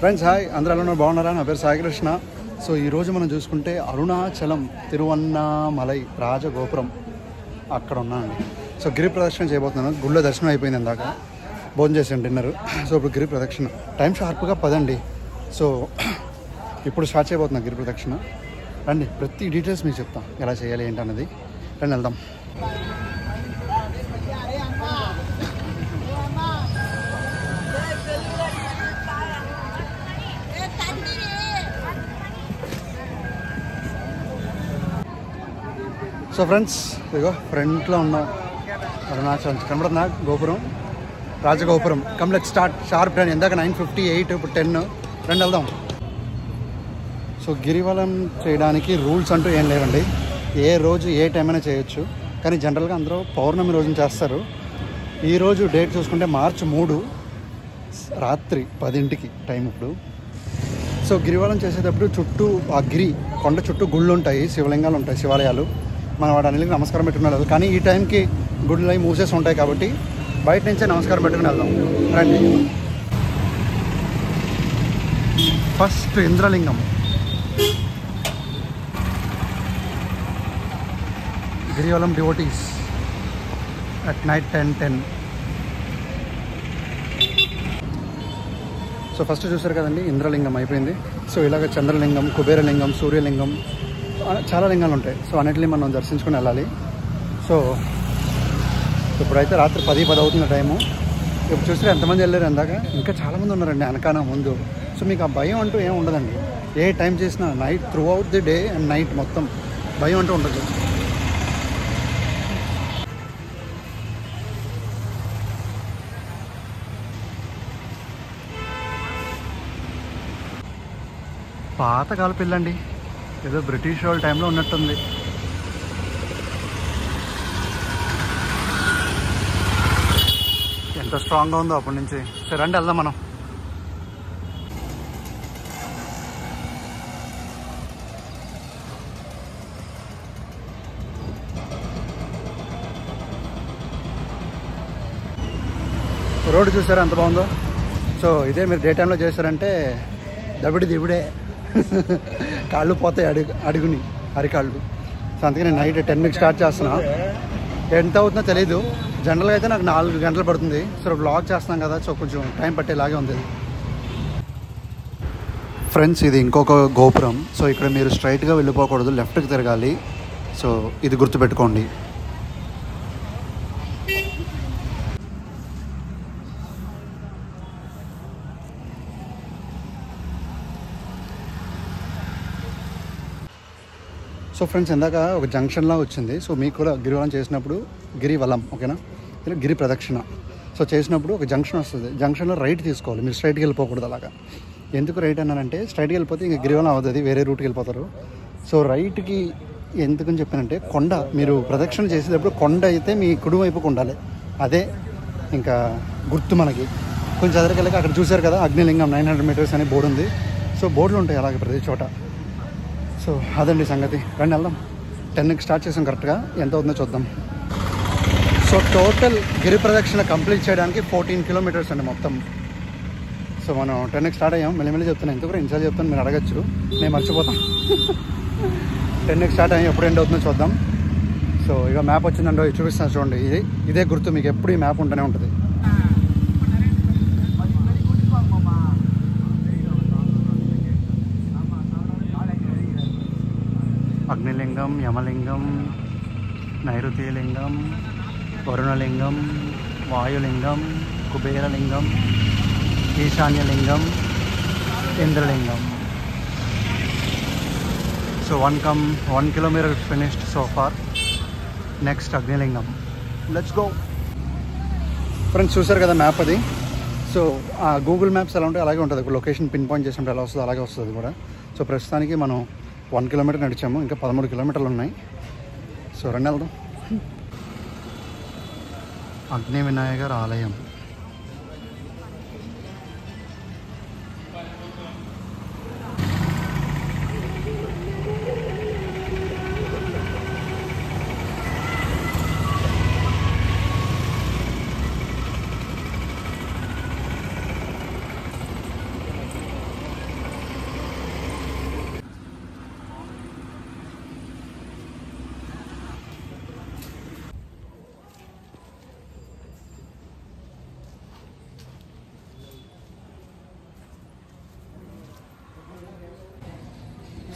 Friends hi, అందరూ బాగున్నారా? నా పేరు సాయికృష్ణ. సో ఈరోజు మనం చూసుకుంటే అరుణాచలం తిరువన్నామలై రాజగోపురం అక్కడ ఉన్నానండి. సో గిరి ప్రదక్షిణ చేయబోతున్నాను. గుళ్ళో దర్శనం అయిపోయింది ఇందాక, భోజనం చేసాను డిన్నర్. సో ఇప్పుడు గిరి ప్రదక్షిణ టైం షార్ప్గా 10 అండి. సో ఇప్పుడు స్టార్ట్ చేయబోతున్నాను గిరి ప్రదక్షిణ. రండి, ప్రతి డీటెయిల్స్ మీకు చెప్తాం ఎలా చేయాలి ఏంటన్నది. రండి వెళ్దాం. సో ఫ్రెండ్స్ ఇదిగో ఫ్రంట్లో ఉన్నాం అరుణాచలం. కనబడుతుందా గోపురం? రాజగోపురం. Come let start. షార్ప్ 10. ఇందాక 9:58, ఇప్పుడు 10. రండి వెళ్దాం. సో గిరివలం చేయడానికి రూల్స్ అంటూ ఏం లేవండి. ఏ రోజు ఏ టైం అయినా చేయొచ్చు, కానీ జనరల్గా అందరూ పౌర్ణమి రోజున చేస్తారు. ఈరోజు డేట్ చూసుకుంటే March 3 రాత్రి 10ంటికి టైం ఇప్పుడు. సో గిరివలం చేసేటప్పుడు చుట్టూ ఆ కొండ చుట్టూ గుళ్ళు ఉంటాయి, శివలింగాలు ఉంటాయి, శివాలయాలు. మనం వాటి అన్నిటికీ నమస్కారం పెట్టుకునే, కానీ ఈ టైంకి గుళ్ళు అవి మూసేసి ఉంటాయి కాబట్టి బయట నుంచే నమస్కారం పెట్టుకుని వెళ్దాం. రండి. First Indralingam. Girivalam devotees at night 10:10. So first చూసారు కదండి, ఇంద్రలింగం అయిపోయింది. సో ఇలాగ చంద్రలింగం, కుబేరలింగం, సూర్యలింగం, చాలా లింగాలు ఉంటాయి. సో అన్నిటిని మనం దర్శించుకుని వెళ్ళాలి. సో ఇప్పుడైతే రాత్రి 10 అవుతున్న టైము. ఇప్పుడు చూస్తే ఎంతమంది వెళ్ళారు ఇందాక, ఇంకా చాలామంది ఉన్నారండి వెనకాల ముందు. సో మీకు ఆ భయం అంటూ ఏం ఉండదండి. ఏ టైం చేసినా night through out the day and night మొత్తం భయం అంటూ ఉండదు. పాతకాల పిల్లండి, ఏదో బ్రిటిష్ వాళ్ళ టైంలో ఉన్నట్టుంది. ఎంత స్ట్రాంగ్గా ఉందో అప్పటి నుంచి. సరే రండి వెళ్దాం మనం. రోడ్డు చూసారా ఎంత బాగుందో. సో ఇదే మీరు డే టైంలో చేశారంటే దిబుడే కాళ్ళు పోతాయి, అడుగుని అరికాళ్ళు. సో అందుకే నేను నైట్ 10కి స్టార్ట్ చేస్తున్నా. ఎంత అవుతుందో తెలీదు. జనరల్గా అయితే నాకు 4 గంటలు పడుతుంది. సో వ్లాగ్ చేస్తున్నాం కదా, సో కొంచెం టైం పట్టేలాగే ఉంది. ఫ్రెండ్స్ ఇది ఇంకొక గోపురం. సో ఇక్కడ మీరు స్ట్రైట్గా వెళ్ళిపోకూడదు, లెఫ్ట్కి తిరగాలి. సో ఇది గుర్తుపెట్టుకోండి. సో ఫ్రెండ్స్ ఇందాక ఒక జంక్షన్లా వచ్చింది. సో మీకు కూడా గిరివలం చేసినప్పుడు, గిరివలం ఓకేనా, ఇలా గిరి ప్రదక్షిణ సో చేసినప్పుడు ఒక జంక్షన్ వస్తుంది. జంక్షన్లో రైట్ తీసుకోవాలి, మీరు స్ట్రైట్కి వెళ్ళిపోకూడదు. అలాగా ఎందుకు రైట్ అన్నానంటే, స్ట్రైట్కి వెళ్ళిపోతే ఇంకా గిరివలం అవుతుంది, వేరే రూట్కి వెళ్ళిపోతారు. సో రైట్కి ఎందుకని చెప్పానంటే కొండ మీరు ప్రదక్షిణ చేసేటప్పుడు కొండ అయితే మీ కుడివైపుకు ఉండాలి. అదే ఇంకా గుర్తు మనకి. కొంచెం ఎదరికెళ్ళక అక్కడ చూశారు కదా అగ్నిలింగం 900 meters అనే బోర్డు ఉంది. సో బోర్డులు ఉంటాయి అలాగే ప్రతి చోట. సో అదండి సంగతి. రండి వెళ్దాం. 10కి స్టార్ట్ చేసాం. కరెక్ట్గా ఎంత అవుతుందో చూద్దాం. సో టోటల్ గిరి ప్రదక్షిణ కంప్లీట్ చేయడానికి 14 kilometers అండి మొత్తం. సో మనం 10కి స్టార్ట్ అయ్యాం. మెల్లిమెల్లి చెప్తాను, ఎందుకు ఇన్సార్జ్ చెప్తాను, మీరు అడగచ్చు, నేను మర్చిపోతాను. 10కి స్టార్ట్ అయ్యాం. ఎప్పుడు ఎండ్ అవుతుందో చూద్దాం. సో ఇక మ్యాప్ వచ్చిందండో చూపిస్తాను చూడండి. ఇదే గుర్తు మీకు ఎప్పుడు ఈ మ్యాప్ ఉంటూనే ఉంటుంది. Agnilingam, Yamalingam, Nairutilingam, Varunalingam, Vayulingam, Kuberalingam, Esanyalingam, Indralingam. So 1 kilometer finished so far. Next Agnilingam. Let's go. Friends చూసారు కదా మ్యాప్ అది. సో ఆ గూగుల్ మ్యాప్స్ ఎలా ఉంటే అలాగే ఉంటుంది. లొకేషన్ పిన్ పాయింట్ చేసినప్పుడు ఎలా వస్తుందో అలాగే వస్తుంది కూడా. సో ప్రస్తుతానికి మనం 1 kilometer నడిచాము, ఇంకా 13 kilometers ఉన్నాయి. సో రండి వెళ్దాం. అగ్ని వినాయకర్ ఆలయం.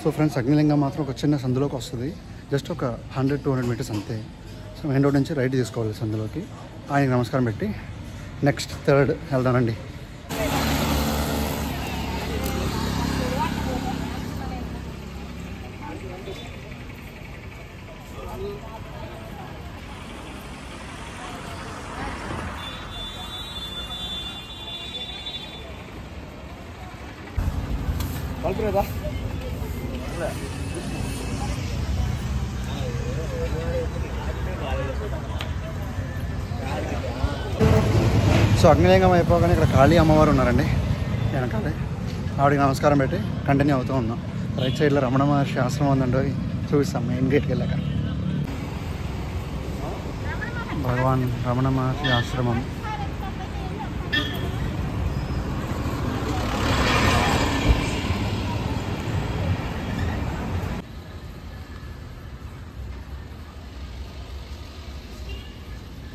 సో ఫ్రెండ్స్ అగ్నిలింగం మాత్రం ఒక చిన్న సందులోకి వస్తుంది. జస్ట్ ఒక 100-200 meters అంతే. సో మెయిన్ రోడ్ నుంచి రైట్ తీసుకోవాలి సందులోకి. ఆయనకి నమస్కారం పెట్టి నెక్స్ట్ 3rd వెళ్దానండి. సో అగ్నిలింగం అయిపోగానే ఇక్కడ కాళీ అమ్మవారు ఉన్నారండి వెనకాలే. ఆవిడకి నమస్కారం పెట్టి కంటిన్యూ అవుతూ ఉన్నాం. రైట్ సైడ్లో రమణ మహర్షి ఆశ్రమం ఉందండి, చూపిస్తాం మెయిన్ గేట్కి వెళ్ళాక. భగవాన్ రమణ మహర్షి ఆశ్రమం.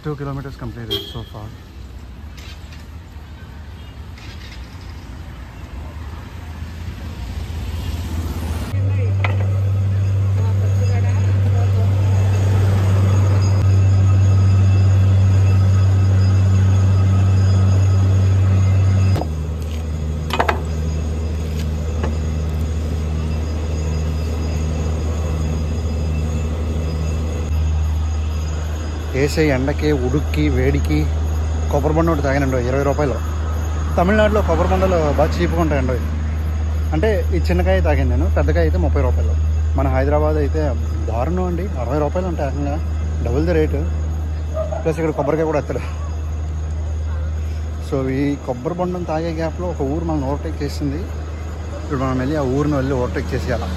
Two kilometers completed so far. వేసే ఎండకి ఉడుక్కి వేడికి కొబ్బరి బొండ ఒకటి తాగానండి 20 రూపాయలు. తమిళనాడులో కొబ్బరి బొండలు బాగా చీప్గా ఉంటాయండి. అంటే ఈ చిన్నకాయ తాగాను నేను, పెద్దకాయ అయితే 30 రూపాయలు. మన హైదరాబాద్ అయితే దారుణం అండి, 60 రూపాయలు ఉంటాయి. ఏకంగా డబుల్ ది రేటు. ప్లస్ ఇక్కడ కొబ్బరికాయ కూడా ఎత్తడు. సో ఈ కొబ్బరి బొండం తాగే గ్యాప్లో ఒక ఊరు మనం ఓవర్టేక్ చేసింది. ఇప్పుడు మనం వెళ్ళి ఆ ఊరిని వెళ్ళి ఓవర్టేక్ చేసేయాల.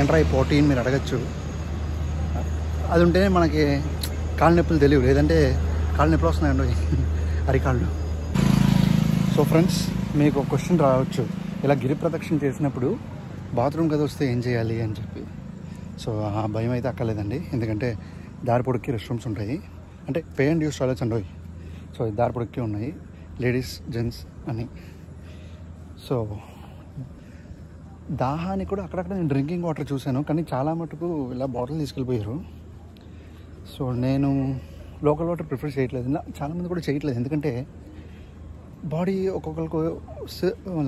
ఏంట్రా ఈ పోటీ మీరు అడగచ్చు. అది ఉంటేనే మనకి కాళ్ళ నొప్పులు తెలియవు, లేదంటే కాళ్ళ నొప్పులు వస్తున్నాయండి అరికాళ్ళు. సో ఫ్రెండ్స్ మీకు ఒక క్వశ్చన్ రావచ్చు, ఇలా గిరి ప్రదక్షిణ చేసినప్పుడు బాత్రూమ్ కదా వస్తే ఏం చేయాలి అని చెప్పి. సో ఆ భయం అయితే అక్కర్లేదండి, ఎందుకంటే దారి పొడుక్కి రెస్ట్ రూమ్స్ ఉంటాయి. అంటే పే అండ్ యూస్ టాయిలెట్స్ అండి. సో దారి పొడుక్కి ఉన్నాయి, లేడీస్ జెంట్స్ అని. సో దాహానికి కూడా అక్కడక్కడ నేను డ్రింకింగ్ వాటర్ చూశాను, కానీ చాలా మటుకు ఇలా బాటిల్ తీసుకెళ్ళిపోయారు. సో నేను లోకల్ వాటర్ ప్రిఫర్ చేయట్లేదు, చాలామంది కూడా చేయట్లేదు. ఎందుకంటే బాడీ ఒక్కొక్కరికి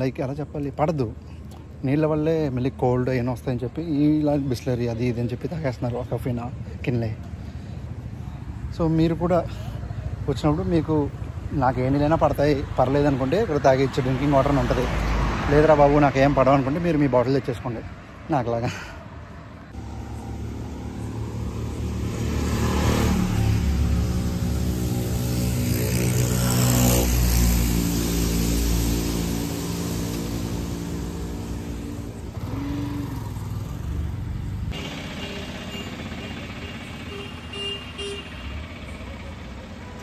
లైక్ ఎలా చెప్పాలి, పడదు. నీళ్ళ వల్లే మళ్ళీ కోల్డ్ ఏమైనా వస్తాయని చెప్పి ఇలా బిస్లరీ అది ఇది అని చెప్పి తాగేస్తున్నారు, కఫీనా కిన్లే. సో మీరు కూడా వచ్చినప్పుడు మీకు నాకు ఏ నీళ్ళైనా పడతాయి పర్లేదు అనుకుంటే ఇక్కడ తాగేచ్చు డ్రింకింగ్ వాటర్ అని ఉంటుంది. లేదురా బాబు నాకేం పడవు అనుకుంటే మీరు మీ బాటిల్ తెచ్చేసుకోండి. నాకులాగా.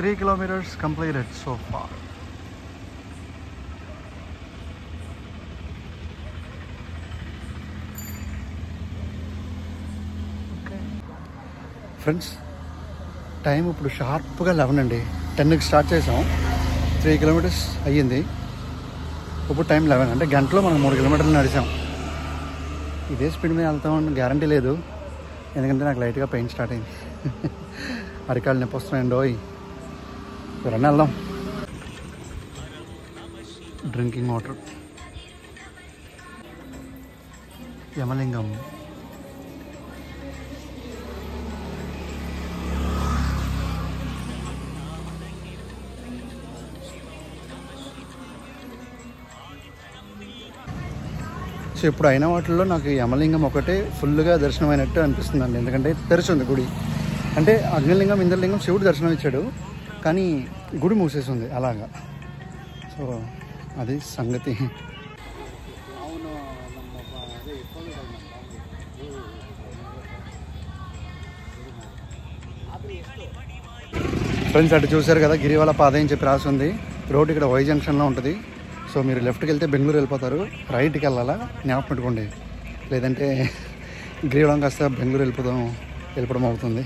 Three kilometers completed so far. Friends time ఇప్పుడు షార్ప్గా 11 అండి. 10కి స్టార్ట్ చేసాం, 3 కిలోమీటర్స్ అయ్యింది. ఇప్పుడు టైం 11 అంటే గంటలో మనం 3 కిలోమీటర్లు నడిచాం. ఇదే స్పీడ్ మీద వెళ్తామని గ్యారంటీ లేదు, ఎందుకంటే నాకు లైట్గా పెయిన్ స్టార్ట్ అయింది. అరికాళ్ళు నొప్పి వస్తున్నాయండి. రండి వెళ్దాం. Drinking water, యమలింగం. సో ఇప్పుడు అయిన వాటిల్లో నాకు యమలింగం ఒకటే ఫుల్గా దర్శనం అయినట్టు అనిపిస్తుందండి, ఎందుకంటే తెరిచింది గుడి. అంటే అగ్నిలింగం, ఇంద్రలింగం శివుడు దర్శనం ఇచ్చాడు, కానీ గుడి మూసేసింది అలాగా. సో అది సంగతి. ఫ్రెండ్స్ అటు చూసారు కదా, గిరివల పాదం అని చెప్పి రాసి ఉంది. రోడ్ ఇక్కడ వై జంక్షన్లో ఉంటుంది. సో మీరు లెఫ్ట్కి వెళ్తే బెంగళూరు వెళ్ళిపోతారు, రైట్కి వెళ్ళాలా జ్ఞాపకం పెట్టుకోండి, లేదంటే గిరివలం కాస్త బెంగళూరు వెళ్ళిపోవడం అవుతుంది.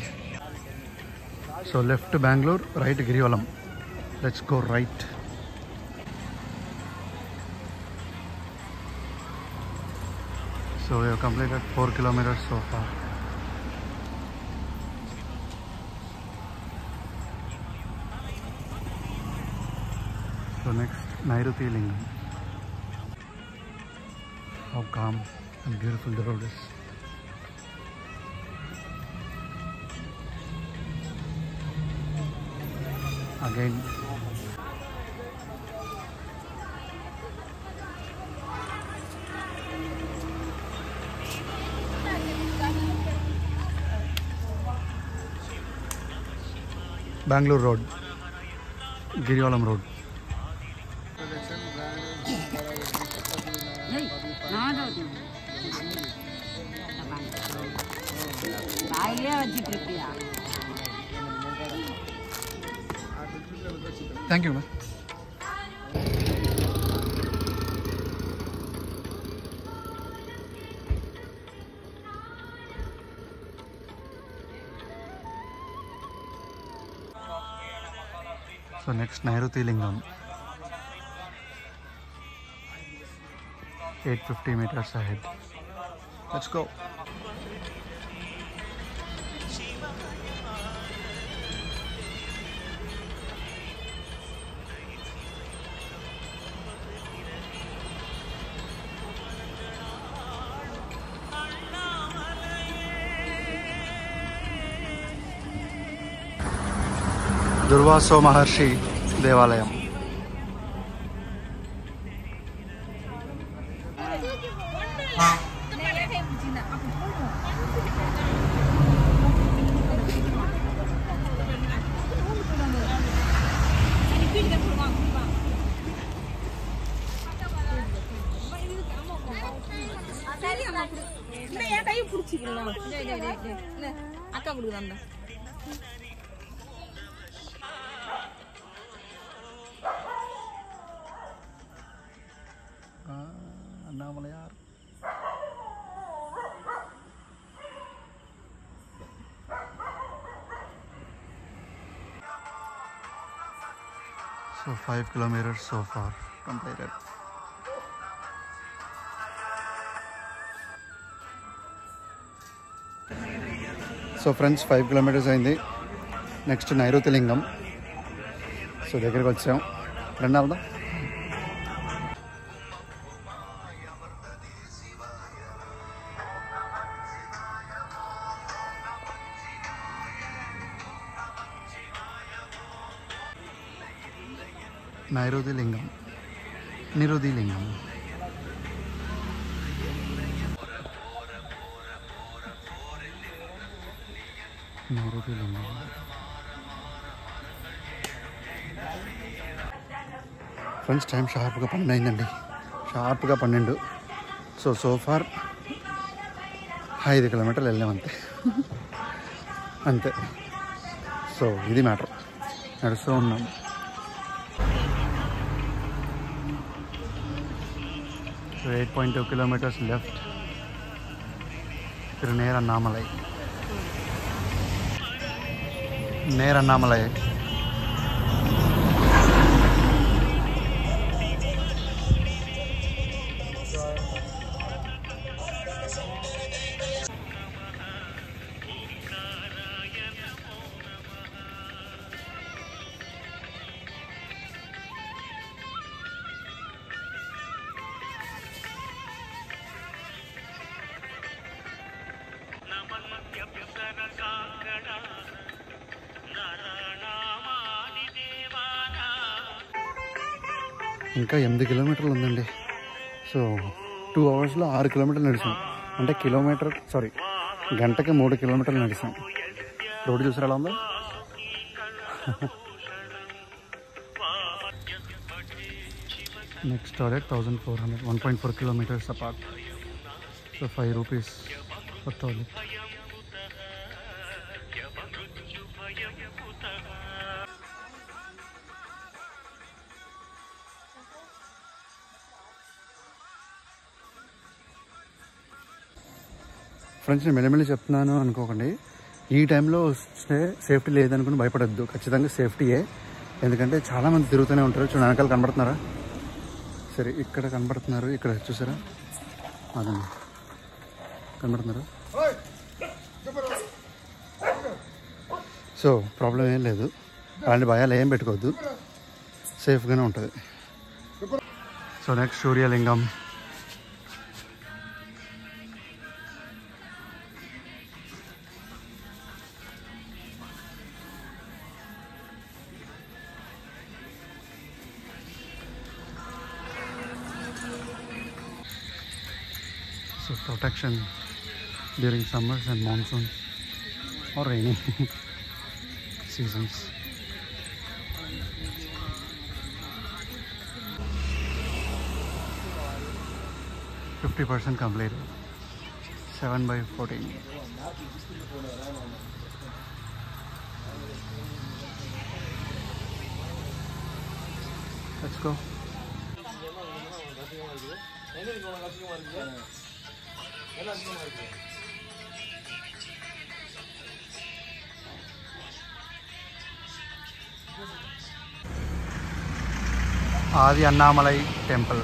So left Bengaluru, right Girivalam. Let's go right. So we have completed 4 kilometers so far. So next Nairuti Lingam. How calm and beautiful the road is. Again Bangalore Road, Girivalam Road. Thank you, man. So next Nairuti Lingam, 850 meters ahead. Let's go. దుర్వాసో మహర్షి దేవాలయం. అన్నామలయార్. So 5 kilometers so far completed. So friends 5 kilometers అయింది. Next నైరుతి లింగం. So దగ్గరికి వచ్చాం, రండి వెళ్దాం. నైరుతి లింగం, నిరుతి లింగం. రూపీలు ఉంది. ఫ్రెండ్స్ టైం షార్ప్గా 12 అయిందండి. షార్ప్గా 12. సో ఫార్ 5 కిలోమీటర్లు వెళ్ళాం అంతే. సో ఇది మ్యాటర్. నడుస్తూ ఉన్నాం. So 8.2 kilometers left. Tirunelveli. ఇంకా 8 కిలోమీటర్లు ఉందండి. సో 2 అవర్స్లో 6 కిలోమీటర్లు నడిచాం. అంటే గంటకి 3 కిలోమీటర్లు నడిచాం. రోడ్డు చూసారా ఎలా ఉందో. Next toilet 1400, 1.4 kilometers apart. So 5 rupees for toilet. Friends నేను మెల్లమెల్లి చెప్తున్నాను అనుకోకండి. ఈ టైంలో వస్తే సేఫ్టీ లేదనుకుని భయపడద్దు. ఖచ్చితంగా సేఫ్టీయే. ఎందుకంటే చాలామంది తిరుగుతూనే ఉంటారు. చూడండి వెనకాల కనబడుతున్నారా? సరే ఇక్కడ కనబడుతున్నారు. ఇక్కడ చూసారా? అదండి కనబడుతున్నారు. సో ప్రాబ్లం ఏం లేదు. అలాంటి భయాలు ఏం పెట్టుకోవద్దు. సేఫ్గానే ఉంటుంది. So next Suryalingam. So protection during summers and monsoons or rainy seasons. %50 completed. 7/14. Let's go. Adi Annamalai temple.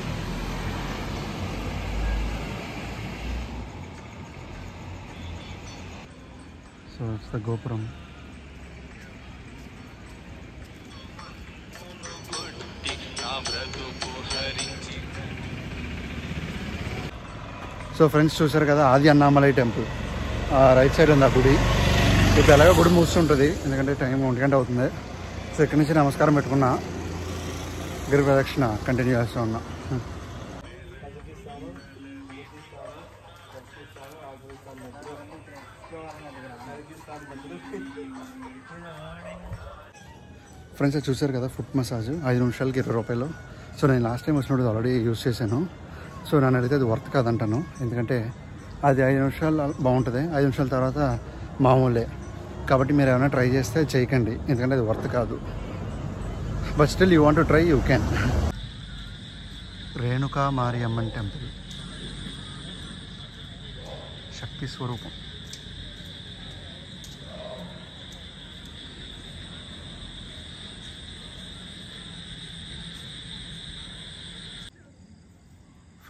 So it's the Gopuram. So friends చూసారు కదా ఆది అన్నామలై టెంపుల్. రైట్ సైడ్ ఉంది ఆ గుడి. ఇప్పుడు ఎలాగో గుడి మూస్తుంటుంది ఎందుకంటే టైం 1 గంట అవుతుంది. సో ఇక్కడి నుంచి నమస్కారం పెట్టుకున్నా. గిరి ప్రదక్షిణ కంటిన్యూ చేస్తూ ఉన్నా. ఫ్రెండ్స్ అది చూసారు కదా ఫుట్ మసాజ్ 5 నిమిషాలకి 20 రూపాయలు. సో నేను లాస్ట్ టైం వచ్చినప్పుడు ఆల్రెడీ యూజ్ చేశాను. సో నన్ను అడిగితే అది వర్త్ కాదంటాను. ఎందుకంటే అది 5 నిమిషాలు బాగుంటుంది. 5 నిమిషాల తర్వాత మామూలే. కాబట్టి మీరు ఏమైనా ట్రై చేస్తే చేయకండి. ఎందుకంటే అది వర్త్ కాదు. But still you want to try you can. Renuka Mariamman temple. శక్తి స్వరూపం.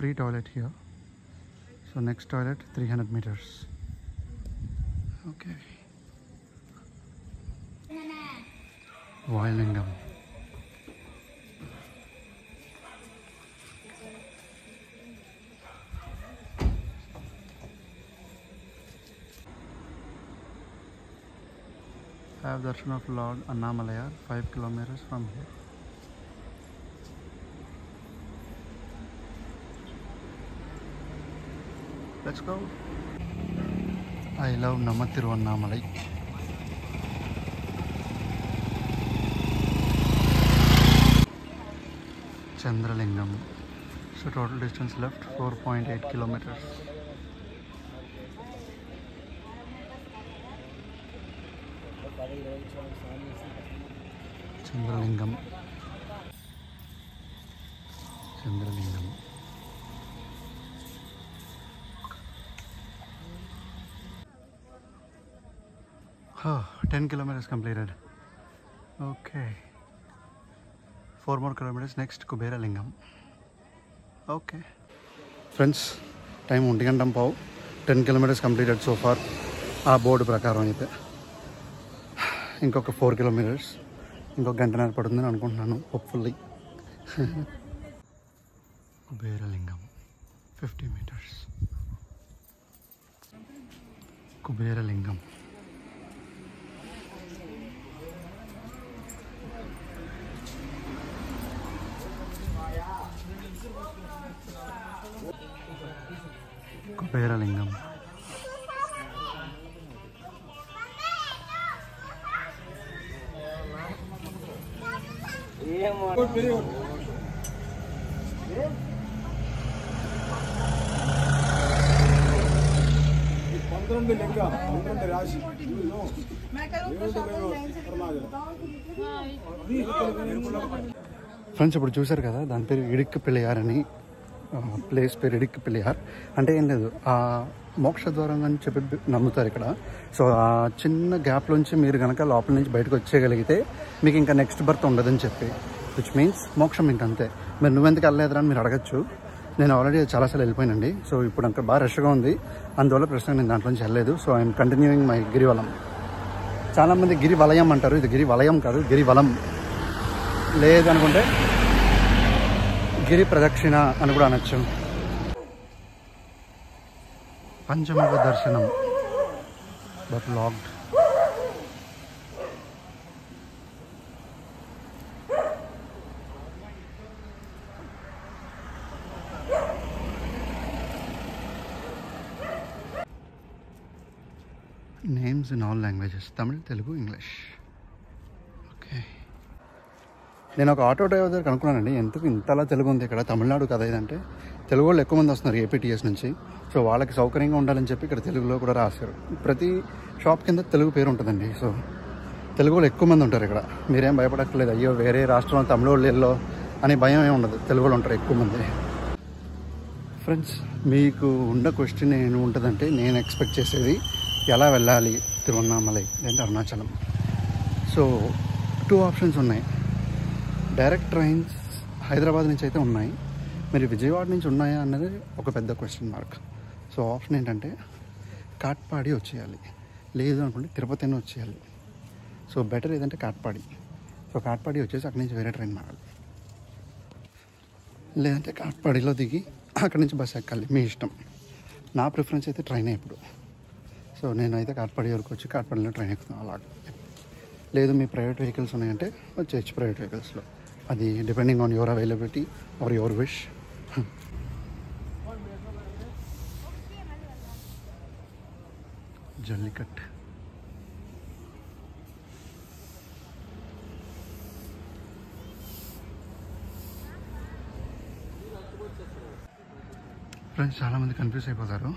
Free toilet here. So next toilet 300 meters. Okay. Vailingam. Have darshan of Lord Annamalai, 5 kilometers from here. Let's go. I love Namma Tiruvannamalai. Chandralingam. So total distance left 4.8 kilometers. Chandralingam. Chandralingam. 10 kilometers completed. Okay. 4 more kilometers next Kuberalingam. Okay. Friends, time 1:10. 10 kilometers completed so far. ఆ board ప్రకారం అయితే ఇంకొక 4 kilometers ఇంకొక గంటన్నర పడుతుందని అనుకుంటున్నాను hopefully. కుబేరలింగం 50 meters. కుబేరలింగం. కుబేరలింగం. Friends ఇప్పుడు చూసారు కదా, దాని పేరు ఇడిక్కి పిల్లియార్ అని, ప్లేస్ పేరు ఇడిక్కి పిల్లియార్. అంటే ఏం లేదు, ఆ మోక్ష ద్వారం అని చెప్పి నమ్ముతారు ఇక్కడ. సో ఆ చిన్న గ్యాప్లోంచి మీరు కనుక లోపల నుంచి బయటకు వచ్చేయగలిగితే మీకు ఇంకా నెక్స్ట్ బర్త్ ఉండదని చెప్పి, విచ్ మీన్స్ మోక్షం ఇంకంతే. మీరు నువ్వెందుకు వెళ్ళలేదురా అని మీరు అడగచ్చు. నేను ఆల్రెడీ చాలాసార్లు వెళ్ళిపోయానండి. సో ఇప్పుడు అంత బాగా రష్గా ఉంది, అందువల్ల ప్రస్తుతం నేను దాంట్లోంచి వెళ్ళలేదు. So I'm continuing my Girivalam. చాలామంది గిరి వలయం అంటారు, ఇది గిరి వలయం కాదు, గిరివలం. లేదనుకుంటే గిరి ప్రదక్షిణ అని కూడా అనొచ్చు. పంచముఖ దర్శనం but locked. Names in all languages, Tamil, Telugu, English. Okay, నేను ఒక ఆటో డ్రైవర్ దగ్గర కనుక్కున్నానండి, ఎందుకు ఇంతలా తెలుగు ఉంది ఇక్కడ, తమిళనాడు కదా ఇదంటే. తెలుగు వాళ్ళు ఎక్కువ మంది వస్తున్నారు ఏపీటీఎస్ నుంచి. సో వాళ్ళకి సౌకర్యంగా ఉండాలని చెప్పి ఇక్కడ తెలుగులో కూడా రాశారు. ప్రతి షాప్ కింద తెలుగు పేరు ఉంటుందండి. సో తెలుగు వాళ్ళు ఎక్కువ మంది ఉంటారు ఇక్కడ. మీరేం భయపడక్కర్లేదు, అయ్యో వేరే రాష్ట్రంలో తమిళ వాళ్ళు అనే భయం ఏమి ఉండదు, తెలుగు వాళ్ళు ఉంటారు ఎక్కువ మంది. ఫ్రెండ్స్, మీకు ఉన్న క్వశ్చన్ ఏమి ఉంటుందంటే, నేను ఎక్స్పెక్ట్ చేసేది ఎలా వెళ్ళాలి తిరువన్నామలై అంటే అరుణాచలం. సో 2 ఆప్షన్స్ ఉన్నాయి. డైరెక్ట్ ట్రైన్స్ హైదరాబాద్ నుంచి అయితే ఉన్నాయి, మరి విజయవాడ నుంచి ఉన్నాయా అన్నది ఒక పెద్ద క్వశ్చన్ మార్క్. సో ఆప్షన్ ఏంటంటే కాట్పాడి వచ్చేయాలి, లేదు అనుకుంటే తిరుపతిని వచ్చేయాలి. సో బెటర్ ఏదంటే కాట్పాడి. సో కాట్పాడి వచ్చేసి అక్కడి నుంచి వేరే ట్రైన్ మారాలి, లేదంటే కాట్పాడిలో దిగి అక్కడి నుంచి బస్ ఎక్కాలి, మీ ఇష్టం. నా ప్రిఫరెన్స్ అయితే ట్రైనే ఇప్పుడు. సో నేనైతే కాట్పాడి వరకు వచ్చి కాట్పాడిలో ట్రైన్ ఎక్కుతాను. అలాగే లేదు మీ ప్రైవేట్ వెహికల్స్ ఉన్నాయంటే వచ్చేయచ్చు ప్రైవేట్ వెహికల్స్లో. అది depending on your availability or your wish. జల్లికట్. ఫ్రెండ్స్, చాలామంది కన్ఫ్యూజ్ అయిపోతారు,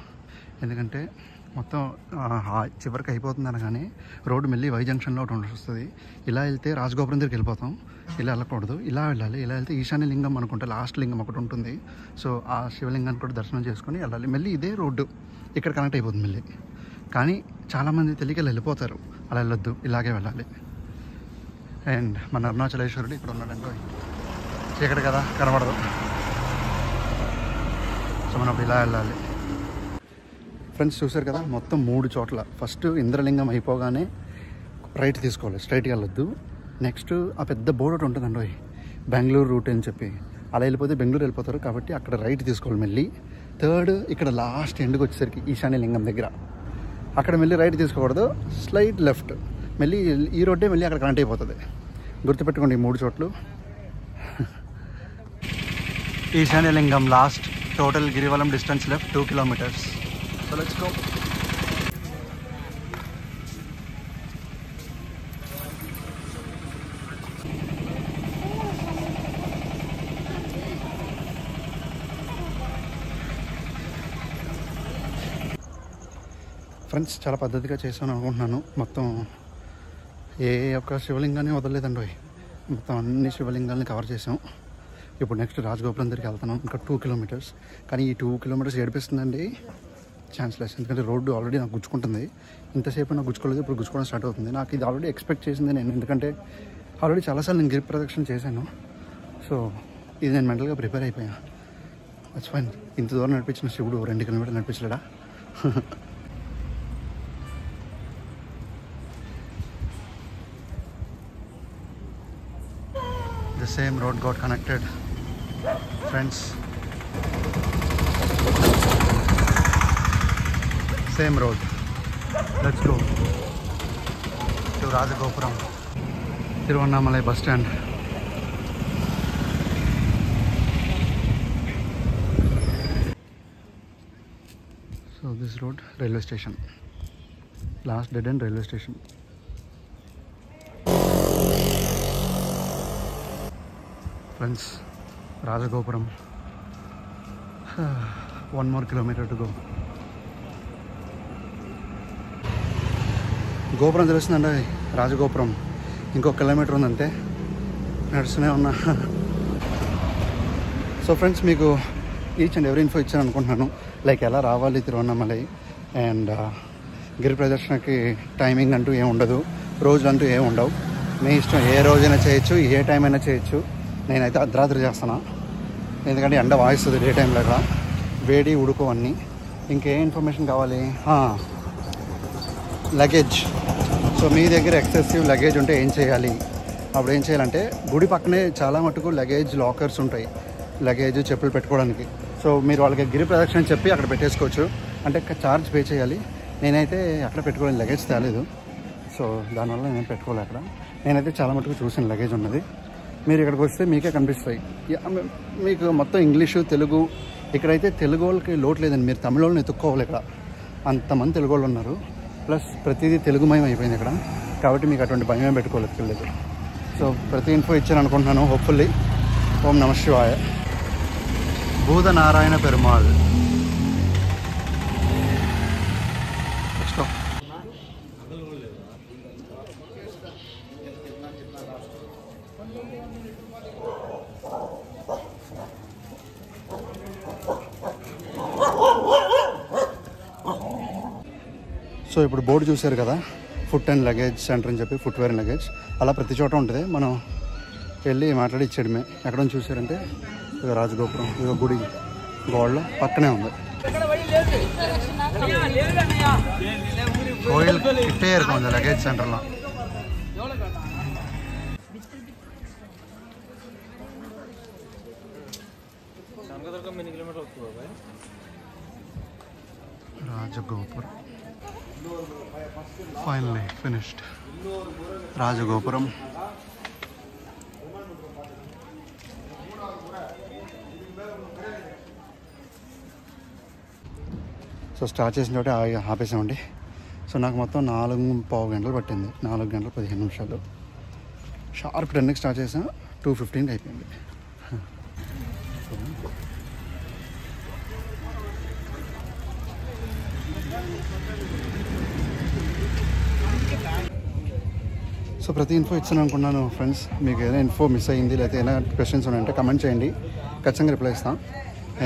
ఎందుకంటే మొత్తం చివరికి అయిపోతుంది అనగానే రోడ్డు మళ్ళీ వై జంక్షన్లో ఒకటి ఉండాల్సి వస్తుంది. ఇలా వెళ్తే రాజగోపురం దగ్గరికి వెళ్ళిపోతాం, ఇలా వెళ్ళకూడదు, ఇలా వెళ్ళాలి. ఇలా వెళ్తే ఈశాన్య లింగం అనుకుంటే లాస్ట్ లింగం ఒకటి ఉంటుంది. సో ఆ శివలింగాన్ని కూడా దర్శనం చేసుకొని వెళ్ళాలి. మళ్ళీ ఇదే రోడ్డు ఇక్కడ కనెక్ట్ అయిపోతుంది మళ్ళీ. కానీ చాలామంది తెలియక వెళ్ళిపోతారు, అలా వెళ్ళొద్దు, ఇలాగే వెళ్ళాలి. అండ్ మన అరుణాచలేశ్వరుడు ఇక్కడ ఉన్నాడంటే చీకటి కదా కనబడదు. సో మనం ఇలా వెళ్ళాలి. ఫ్రెండ్స్, చూసారు కదా, మొత్తం 3 చోట్ల. ఫస్ట్ ఇంద్రలింగం అయిపోగానే రైట్ తీసుకోవాలి, స్ట్రైట్గా వెళ్ళొద్దు. నెక్స్ట్ ఆ పెద్ద బోర్డు ఒకటి ఉంటుందండి, బెంగళూరు రూట్ అని చెప్పి, అలా వెళ్ళిపోతే బెంగళూరు వెళ్ళిపోతారు కాబట్టి అక్కడ రైట్ తీసుకోవాలి మళ్ళీ. థర్డ్ ఇక్కడ లాస్ట్ ఎండ్కి వచ్చేసరికి ఈశాన్య లింగం దగ్గర అక్కడ మళ్ళీ రైట్ తీసుకోకూడదు, స్లైట్ లెఫ్ట్. మళ్ళీ ఈ రోడ్డే మళ్ళీ అక్కడ కనెక్ట్ అయిపోతుంది. గుర్తుపెట్టుకోండి ఈ 3 చోట్లు. ఈశాన్య లింగం last. Total Girivalam distance left 2 kilometers. So let's go. Friends చాలా పద్ధతిగా చేశాను అనుకుంటున్నాను. మొత్తం ఏ ఒక్క శివలింగాన్ని వదలలేదండి. మొత్తం అన్ని శివలింగాల్ని కవర్ చేసాం. ఇప్పుడు నెక్స్ట్ రాజగోపురం దగ్గరికి వెళ్తున్నాం. ఇంకా 2 kilometers. కానీ ఈ 2 kilometers ఏడిపిస్తుందండి, ఛాన్స్ లెస్. ఎందుకంటే రోడ్డు ఆల్రెడీ నాకు గుచ్చుకుంటుంది. ఇంతసేపు నాకు గుచ్చుకోలేదు, ఇప్పుడు గుచ్చుకోవడం స్టార్ట్ అవుతుంది. నాకు ఇది ఆల్రెడీ ఎక్స్పెక్ట్ చేసింది నేను, ఎందుకంటే ఆల్రెడీ చాలాసార్లు నేను గిరి ప్రదక్షిణ చేశాను. సో ఇది నేను మెంటల్గా ప్రిపేర్ అయిపోయాను. That's fine. ఇంత దూరం నడిపించిన శివుడు 2 kilometers నడిపించలేడా? The same road got connected, friends. Same road. Let's go to Rajagopuram, Tiruvannamalai bus stand. So this road, railway station. Last dead end railway station. Friends, Rajagopuram. 1 more kilometer to go. గోపురం తెలుస్తుందండి, రాజగోపురం. ఇంకొక kilometre ఉందంటే నడుస్తూనే ఉన్నా. So friends, మీకు each and every info ఇచ్చాను అనుకుంటున్నాను. Like ఎలా రావాలి తిరువన్నామలై, అండ్ గిరి ప్రదర్శనకి టైమింగ్ అంటూ ఏమి ఉండదు, రోజులు అంటూ ఏమి ఉండవు. మీ ఇష్టం, ఏ రోజైనా చేయొచ్చు, ఏ టైం అయినా చేయొచ్చు. నేనైతే అర్ధరాత్రి చేస్తాను, ఎందుకంటే ఎండ వాయిస్తుంది డే టైం లాగా, వేడి ఉడుకు అన్నీ. ఇంకే ఇన్ఫర్మేషన్ కావాలి? లగేజ్. సో మీ దగ్గర ఎక్సెసివ్ లగేజ్ ఉంటే ఏం చేయాలి? అప్పుడు ఏం చేయాలంటే, గుడి పక్కనే చాలా మటుకు లగేజ్ లాకర్స్ ఉంటాయి, లగేజ్ చెప్పులు పెట్టుకోవడానికి. సో మీరు వాళ్ళకి గిరి ప్రదక్షిణ చెప్పి అక్కడ పెట్టేసుకోవచ్చు. అంటే ఛార్జ్ పే చేయాలి. నేనైతే అక్కడ పెట్టుకోలేను, లగేజ్ తేలేదు. సో దానివల్ల నేను పెట్టుకోలేదు అక్కడ. నేనైతే చాలా మటుకు చూసాను లగేజ్ ఉన్నది. మీరు ఇక్కడికి వస్తే మీకే కనిపిస్తాయి. మీకు మొత్తం ఇంగ్లీషు, తెలుగు. ఇక్కడైతే తెలుగు వాళ్ళకి లోటు లేదండి. మీరు తమిళ వాళ్ళని ఎత్తుక్కోవాలి. ఇక్కడ అంతమంది తెలుగు వాళ్ళు ఉన్నారు. ప్లస్ ప్రతిదీ తెలుగుమయం అయిపోయింది ఇక్కడ. కాబట్టి మీకు అటువంటి భయమే పెట్టుకోలేదు. సో ప్రతి ఇన్ఫో ఇచ్చాను అనుకుంటున్నాను. హోప్ఫుల్లీ. ఓం నమ శివాయ. భూతనారాయణ పెరుమాళ్. సో ఇప్పుడు బోర్డు చూశారు కదా, ఫుట్ అండ్ లగేజ్ సెంటర్ అని చెప్పి, ఫుట్వేర్ అండ్ లగేజ్. అలా ప్రతి చోట ఉంటుంది. మనం వెళ్ళి మాట్లాడి ఇచ్చేయడమే. ఎక్కడ చూసారంటే ఇక రాజగోపురం, ఇక గుడి గోడలో పక్కనే ఉంది. కోయిల్ కిట్టే ఉంది లగేజ్ సెంటర్లో. రాజగోపురం ఫైనలీ ఫినిష్డ్. రాజగోపురం. సో స్టార్ట్ చేసిన చోట ఆపేసామండి. సో నాకు మొత్తం 4.25 గంటలు పట్టింది. 4 గంటల 15 నిమిషాలు. షార్ప్ 10కి స్టార్ట్ చేసాం, 2:15 అయిపోయింది. సో ప్రతి ఇన్ఫో ఇచ్చాను అనుకున్నాను ఫ్రెండ్స్. మీకు ఏదైనా ఇన్ఫో మిస్ అయ్యింది, లేకపోతే ఏదైనా క్వశ్చన్స్ ఉన్నాయంటే కమెంట్ చేయండి, ఖచ్చితంగా రిప్లై ఇస్తాం.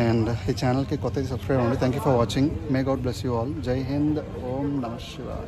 అండ్ ఈ ఛానల్కి కొత్తగా సబ్స్క్రైబ్ అవ్వండి. Thank you for watching. May God bless you all. జై హింద్. ఓం నమః శివాయ.